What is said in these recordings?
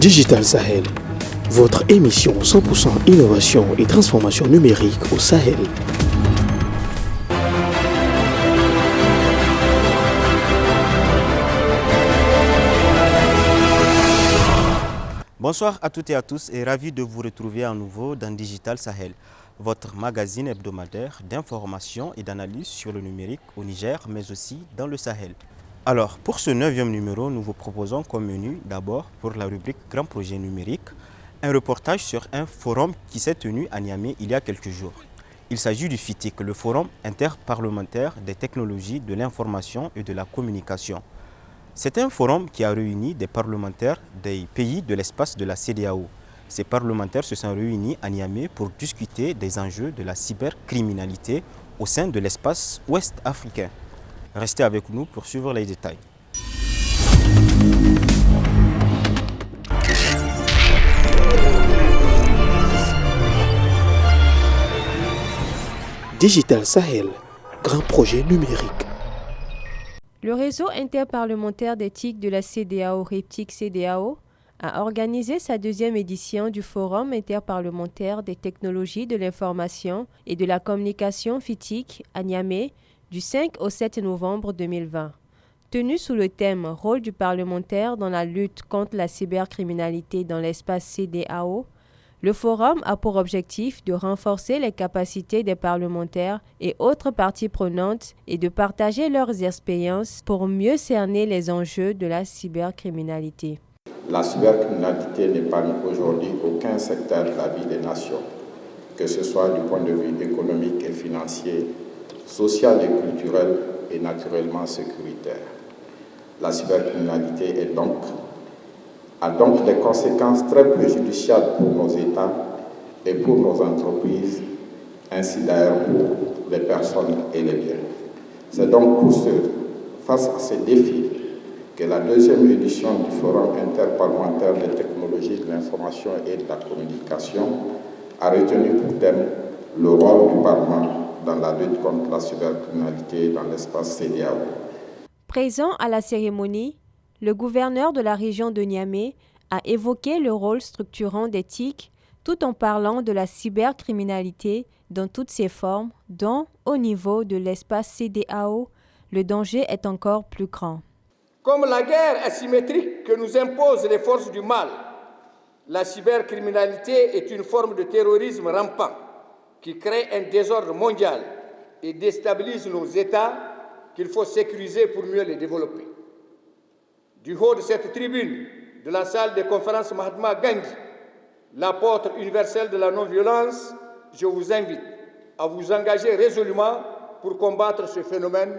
Digital Sahel, votre émission 100% innovation et transformation numérique au Sahel. Bonsoir à toutes et à tous et ravi de vous retrouver à nouveau dans Digital Sahel, votre magazine hebdomadaire d'information et d'analyse sur le numérique au Niger, mais aussi dans le Sahel. Alors, pour ce 9e numéro, nous vous proposons comme menu, d'abord, pour la rubrique Grand Projet Numérique, un reportage sur un forum qui s'est tenu à Niamey il y a quelques jours. Il s'agit du FITIC, le Forum interparlementaire des technologies de l'information et de la communication. C'est un forum qui a réuni des parlementaires des pays de l'espace de la CEDEAO. Ces parlementaires se sont réunis à Niamey pour discuter des enjeux de la cybercriminalité au sein de l'espace ouest africain. Restez avec nous pour suivre les détails. Digital Sahel, grand projet numérique. Le réseau interparlementaire d'éthique de la CEDEAO, REPTIC-CEDEAO, a organisé sa 2e édition du Forum interparlementaire des technologies de l'information et de la communication FITIC à Niamey du 5 au 7 novembre 2020. Tenu sous le thème « Rôle du parlementaire dans la lutte contre la cybercriminalité dans l'espace CEDEAO », le forum a pour objectif de renforcer les capacités des parlementaires et autres parties prenantes et de partager leurs expériences pour mieux cerner les enjeux de la cybercriminalité. La cybercriminalité n'épargne aujourd'hui aucun secteur de la vie des nations, que ce soit du point de vue économique et financier, social et culturel et naturellement sécuritaire. La cybercriminalité a donc des conséquences très préjudiciables pour nos États et pour nos entreprises, ainsi d'ailleurs pour les personnes et les biens. C'est donc face à ces défis que la 2e édition du Forum interparlementaire des technologies de l'information et de la communication a retenu pour thème le rôle du Parlement dans la lutte contre la cybercriminalité dans l'espace CEDEAO. Présent à la cérémonie, le gouverneur de la région de Niamey a évoqué le rôle structurant des TIC tout en parlant de la cybercriminalité dans toutes ses formes, dont, au niveau de l'espace CEDEAO, le danger est encore plus grand. Comme la guerre asymétrique que nous imposent les forces du mal, la cybercriminalité est une forme de terrorisme rampant qui crée un désordre mondial et déstabilise nos États qu'il faut sécuriser pour mieux les développer. Du haut de cette tribune, de la salle des conférences Mahatma Gandhi, l'apôtre universel de la non-violence, je vous invite à vous engager résolument pour combattre ce phénomène,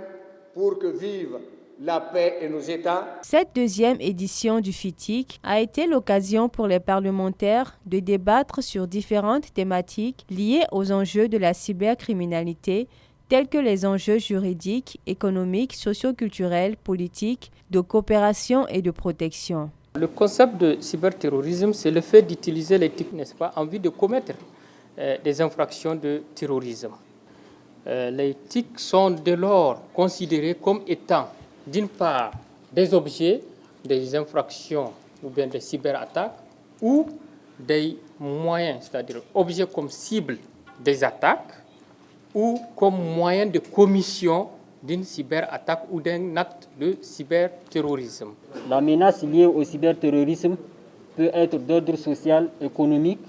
pour que vive la paix et nos États. Cette 2e édition du FITIC a été l'occasion pour les parlementaires de débattre sur différentes thématiques liées aux enjeux de la cybercriminalité, tels que les enjeux juridiques, économiques, socio-culturels, politiques, de coopération et de protection. Le concept de cyberterrorisme, c'est le fait d'utiliser les TIC, n'est-ce pas, en vue de commettre des infractions de terrorisme. Les TIC sont dès lors considérés comme étant, d'une part, des objets, des infractions ou bien des cyberattaques, ou des moyens, c'est-à-dire objets comme cible des attaques, ou comme moyen de commission d'une cyberattaque ou d'un acte de cyberterrorisme. La menace liée au cyberterrorisme peut être d'ordre social, économique,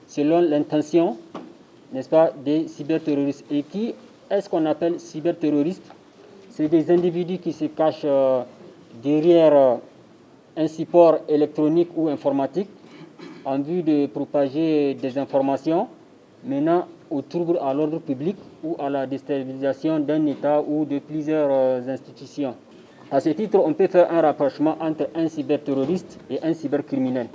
selon l'intention, n'est-ce pas, des cyberterroristes. Et qui est-ce qu'on appelle cyberterroristes? C'est des individus qui se cachent derrière un support électronique ou informatique en vue de propager des informations menant au trouble à l'ordre public ou à la déstabilisation d'un État ou de plusieurs institutions. À ce titre, on peut faire un rapprochement entre un cyberterroriste et un cybercriminel.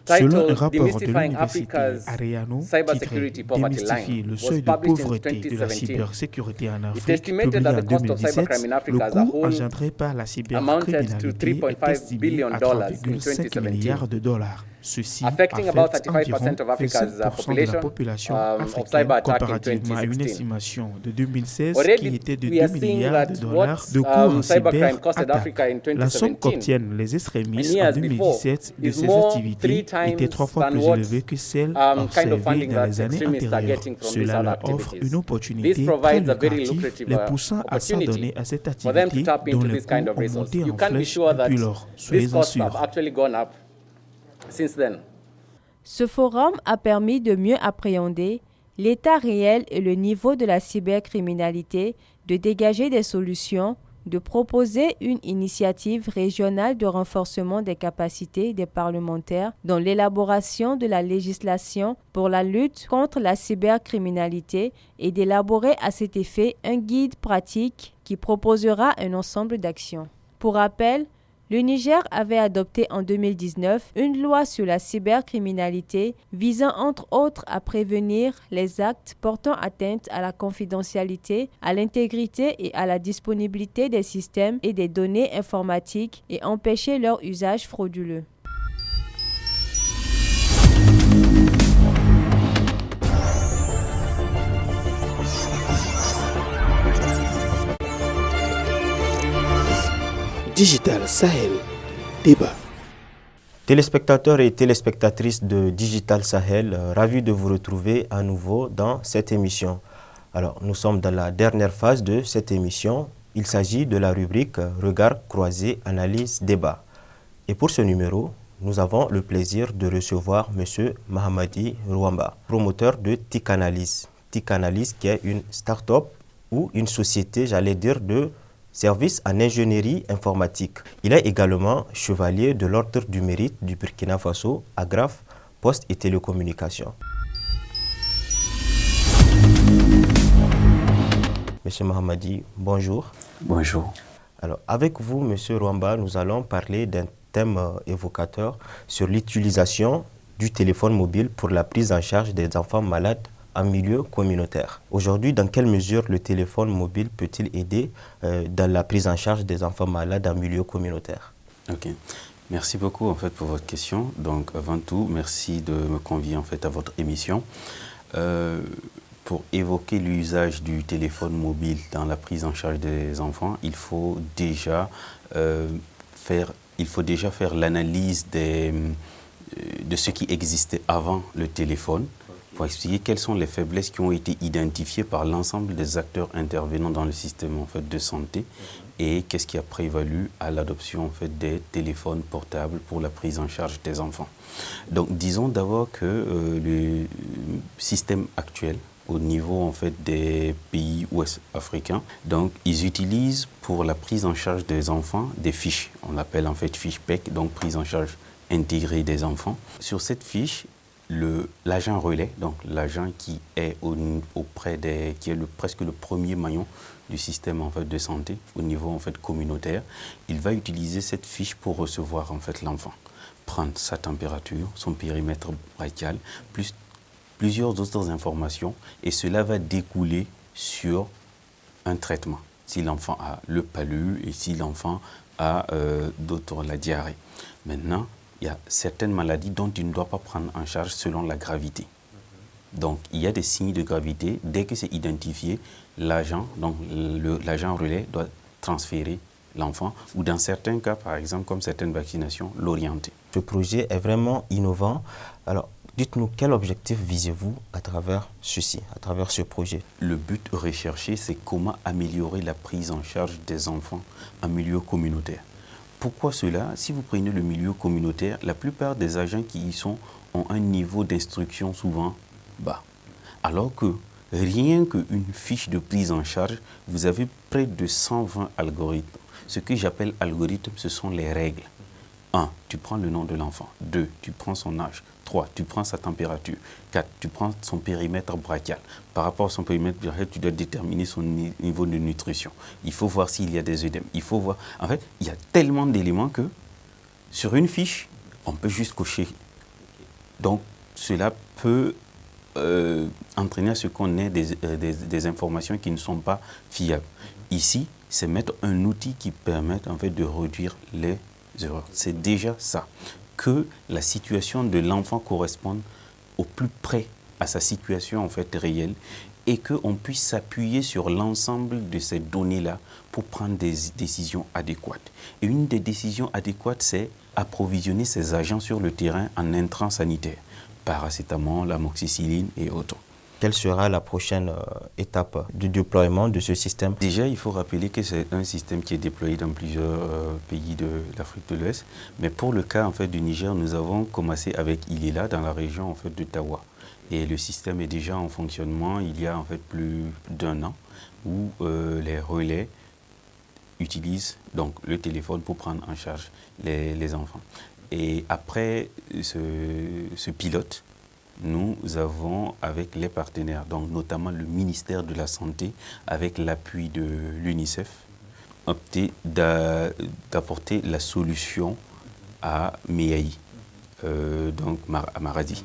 Selon un rapport de l'université Ariano, titré « Démystifier le seuil de pauvreté de la cybersécurité en Afrique », publié en 2017, le coût engendré par la cybercriminalité est estimé à 3,5 milliards de dollars. Ceci affecte environ 25% de la population africaine comparativement à une estimation de 2016 qui était de 2 milliards de dollars de coûts en cyberattaque. La somme qu'obtiennent les extrémistes en 2017 de ces activités était 3 fois plus élevée que celle observée dans les années antérieures. Cela leur offre une opportunité très lucrative, les poussant à s'adonner à cette activité dont les coûts ont monté en flèche depuis lors. Soyez-en sûrs. Ce forum a permis de mieux appréhender l'état réel et le niveau de la cybercriminalité, de dégager des solutions, de proposer une initiative régionale de renforcement des capacités des parlementaires dans l'élaboration de la législation pour la lutte contre la cybercriminalité et d'élaborer à cet effet un guide pratique qui proposera un ensemble d'actions. Pour rappel, le Niger avait adopté en 2019 une loi sur la cybercriminalité visant entre autres à prévenir les actes portant atteinte à la confidentialité, à l'intégrité et à la disponibilité des systèmes et des données informatiques et empêcher leur usage frauduleux. Digital Sahel, débat. Téléspectateurs et téléspectatrices de Digital Sahel, ravis de vous retrouver à nouveau dans cette émission. Alors, nous sommes dans la dernière phase de cette émission. Il s'agit de la rubrique Regard croisé, analyse, débat. Et pour ce numéro, nous avons le plaisir de recevoir M. Mahamadi Rouamba, promoteur de TIC-Analyse. TIC-Analyse qui est une start-up ou une société, j'allais dire, de service en ingénierie informatique. Il est également chevalier de l'Ordre du Mérite du Burkina Faso, Agraf, Poste et Télécommunications. Monsieur Mahamadi, bonjour. Bonjour. Alors, avec vous, Monsieur Rouamba, nous allons parler d'un thème évocateur sur l'utilisation du téléphone mobile pour la prise en charge des enfants malades en milieu communautaire. Aujourd'hui, dans quelle mesure le téléphone mobile peut-il aider dans la prise en charge des enfants malades en milieu communautaire? Ok, merci beaucoup en fait pour votre question. Donc avant tout, merci de me convier en fait à votre émission. Pour évoquer l'usage du téléphone mobile dans la prise en charge des enfants, il faut déjà faire l'analyse de ce qui existait avant le téléphone, pour expliquer quelles sont les faiblesses qui ont été identifiées par l'ensemble des acteurs intervenant dans le système en fait, de santé et qu'est-ce qui a prévalu à l'adoption en fait, des téléphones portables pour la prise en charge des enfants. Donc disons d'abord que le système actuel au niveau en fait, des pays ouest africains, donc ils utilisent pour la prise en charge des enfants des fiches. On l'appelle en fait fiche PEC, donc prise en charge intégrée des enfants. Sur cette fiche, l'agent relais, donc l'agent qui est presque le premier maillon du système en fait, de santé au niveau en fait, communautaire, il va utiliser cette fiche pour recevoir en fait, l'enfant, prendre sa température, son périmètre brachial, plus plusieurs autres informations et cela va découler sur un traitement. Si l'enfant a le palu et si l'enfant a la diarrhée. Maintenant, il y a certaines maladies dont il ne doit pas prendre en charge selon la gravité. Donc, il y a des signes de gravité. Dès que c'est identifié, l'agent relais doit transférer l'enfant ou dans certains cas, par exemple, comme certaines vaccinations, l'orienter. Ce projet est vraiment innovant. Alors, dites-nous, quel objectif visez-vous à travers ceci, à travers ce projet? Le but recherché, c'est comment améliorer la prise en charge des enfants en milieu communautaire. Pourquoi cela? Si vous prenez le milieu communautaire, la plupart des agents qui y sont ont un niveau d'instruction souvent bas. Alors que rien qu'une fiche de prise en charge, vous avez près de 120 algorithmes. Ce que j'appelle algorithmes, ce sont les règles. 1. Tu prends le nom de l'enfant. 2. Tu prends son âge. 3. Tu prends sa température. 4. Tu prends son périmètre brachial. Par rapport à son périmètre brachial, tu dois déterminer son niveau de nutrition. Il faut voir s'il y a des œdèmes. Il faut voir... En fait, il y a tellement d'éléments que sur une fiche, on peut juste cocher. Donc, cela peut entraîner à ce qu'on ait des informations qui ne sont pas fiables. Ici, c'est mettre un outil qui permet en fait, de réduire les erreurs. C'est déjà ça. que la situation de l'enfant corresponde au plus près à sa situation en fait réelle et qu'on puisse s'appuyer sur l'ensemble de ces données-là pour prendre des décisions adéquates. Et une des décisions adéquates, c'est approvisionner ces agents sur le terrain en intrants sanitaires, paracétamol, l'amoxicilline et autres. Quelle sera la prochaine étape du déploiement de ce système? Déjà, il faut rappeler que c'est un système qui est déployé dans plusieurs pays de l'Afrique de l'Ouest. Mais pour le cas en fait, du Niger, nous avons commencé avec Ilela dans la région en fait, de Tawa. Et le système est déjà en fonctionnement il y a en fait plus d'1 an où les relais utilisent donc le téléphone pour prendre en charge les enfants. Et après ce pilote, nous avons avec les partenaires, donc notamment le ministère de la Santé, avec l'appui de l'UNICEF, opté d'apporter la solution à Meaï, donc à Maradi.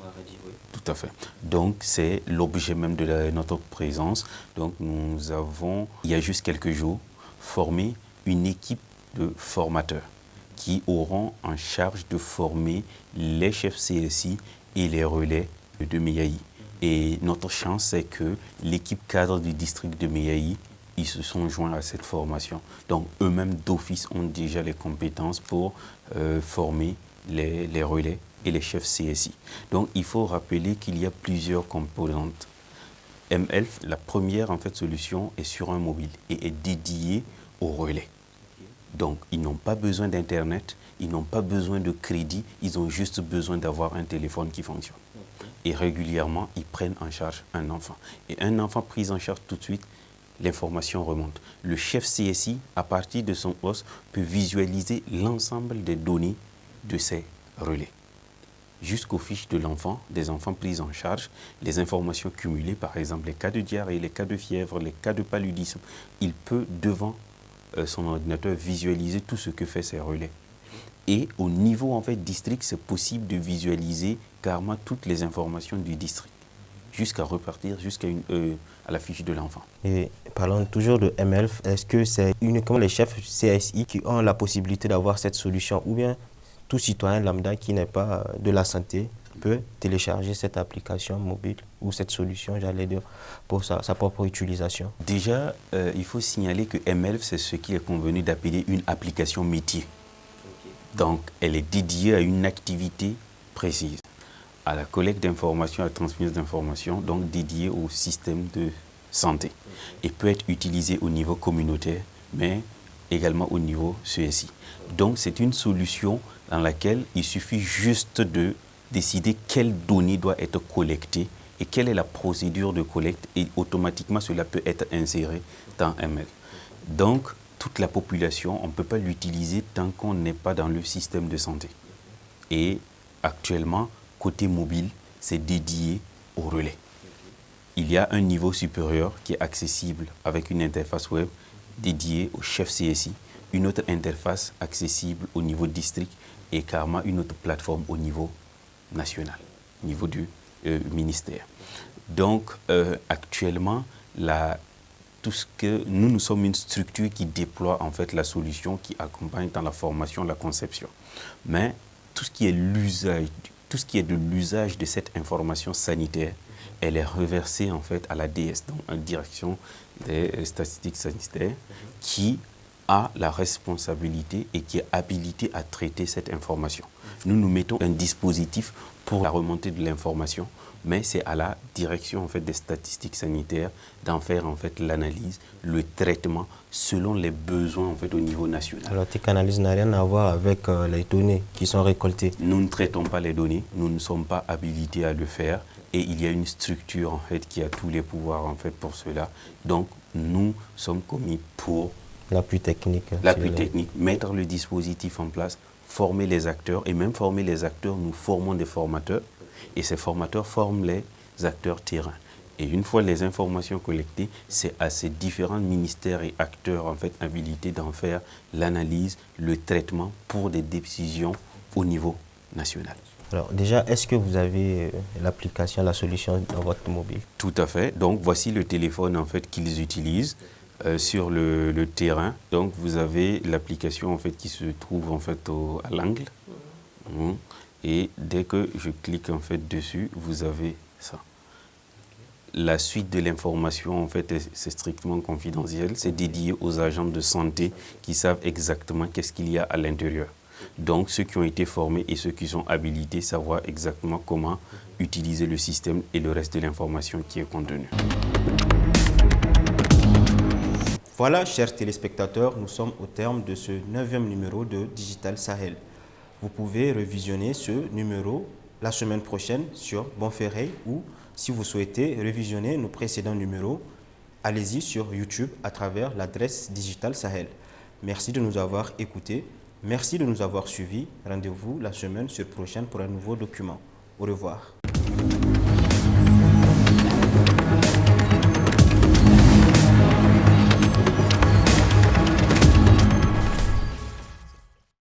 Tout à fait. Donc c'est l'objet même de notre présence. Donc il y a juste quelques jours, formé une équipe de formateurs qui auront en charge de former les chefs CSI et les relais de Meaï. Et notre chance, c'est que l'équipe cadre du district de Meaï, ils se sont joints à cette formation. Donc eux-mêmes d'office ont déjà les compétences pour former les relais et les chefs CSI. Donc il faut rappeler qu'il y a plusieurs composantes. mHealth, la première en fait, solution est sur un mobile et est dédiée aux relais. Donc ils n'ont pas besoin d'Internet, ils n'ont pas besoin de crédit, ils ont juste besoin d'avoir un téléphone qui fonctionne. Et régulièrement, ils prennent en charge un enfant. Et un enfant pris en charge tout de suite, l'information remonte. Le chef CSI, à partir de son poste, peut visualiser l'ensemble des données de ces relais. Jusqu'aux fiches de l'enfant, des enfants pris en charge, les informations cumulées, par exemple les cas de diarrhée, les cas de fièvre, les cas de paludisme, il peut devant son ordinateur visualiser tout ce que fait ces relais. Et au niveau en fait district, c'est possible de visualiser carrément toutes les informations du district, jusqu'à repartir à la fiche de l'enfant. Et parlons toujours de mHealth, est-ce que c'est uniquement les chefs CSI qui ont la possibilité d'avoir cette solution ou bien tout citoyen lambda qui n'est pas de la santé peut télécharger cette application mobile ou cette solution, j'allais dire, pour sa propre utilisation? Déjà, il faut signaler que mHealth, c'est ce qu'il est convenu d'appeler une application métier. Donc, elle est dédiée à une activité précise, à la collecte d'informations, à la transmission d'informations, donc dédiée au système de santé. Et peut être utilisée au niveau communautaire, mais également au niveau CSI. Donc, c'est une solution dans laquelle il suffit juste de décider quelles données doivent être collectées et quelle est la procédure de collecte et automatiquement cela peut être inséré dans mHealth. Donc, toute la population, on ne peut pas l'utiliser tant qu'on n'est pas dans le système de santé. Et actuellement, côté mobile, c'est dédié au relais. Il y a un niveau supérieur qui est accessible avec une interface web dédiée au chef CSI, une autre interface accessible au niveau district et carrément une autre plateforme au niveau national, au niveau du ministère. Donc, actuellement, nous sommes une structure qui déploie en fait la solution, qui accompagne dans la formation, la conception. Mais tout ce qui est de l'usage de cette information sanitaire, elle est reversée en fait à la DS, donc en direction des statistiques sanitaires, qui a la responsabilité et qui est habilité à traiter cette information. Nous mettons un dispositif pour la remontée de l'information, mais c'est à la direction en fait, des statistiques sanitaires d'en faire en fait, l'analyse, le traitement selon les besoins en fait, au niveau national. Alors, Techanalyse n'a rien à voir avec les données qui sont récoltées? Nous ne traitons pas les données, nous ne sommes pas habilités à le faire et il y a une structure en fait, qui a tous les pouvoirs en fait, pour cela. Donc, nous sommes commis pour l'appui technique. L'appui technique, mettre le dispositif en place, former les acteurs et même former les acteurs, nous formons des formateurs et ces formateurs forment les acteurs terrain. Et une fois les informations collectées, c'est à ces différents ministères et acteurs en fait habilités d'en faire l'analyse, le traitement pour des décisions au niveau national. Alors déjà, est-ce que vous avez l'application, la solution dans votre mobile? Tout à fait. Donc voici le téléphone en fait qu'ils utilisent. Sur le terrain, donc vous avez l'application en fait qui se trouve en fait à l'angle. Et dès que je clique en fait dessus, vous avez ça. La suite de l'information, en fait, c'est strictement confidentiel. C'est dédié aux agents de santé qui savent exactement qu'est-ce qu'il y a à l'intérieur. Donc, ceux qui ont été formés et ceux qui sont habilités savoir exactement comment utiliser le système et le reste de l'information qui est contenue. Voilà, chers téléspectateurs, nous sommes au terme de ce 9e numéro de Digital Sahel. Vous pouvez revisionner ce numéro la semaine prochaine sur Bonferré ou si vous souhaitez revisionner nos précédents numéros, allez-y sur YouTube à travers l'adresse Digital Sahel. Merci de nous avoir écoutés. Merci de nous avoir suivis. Rendez-vous la semaine prochaine pour un nouveau document. Au revoir.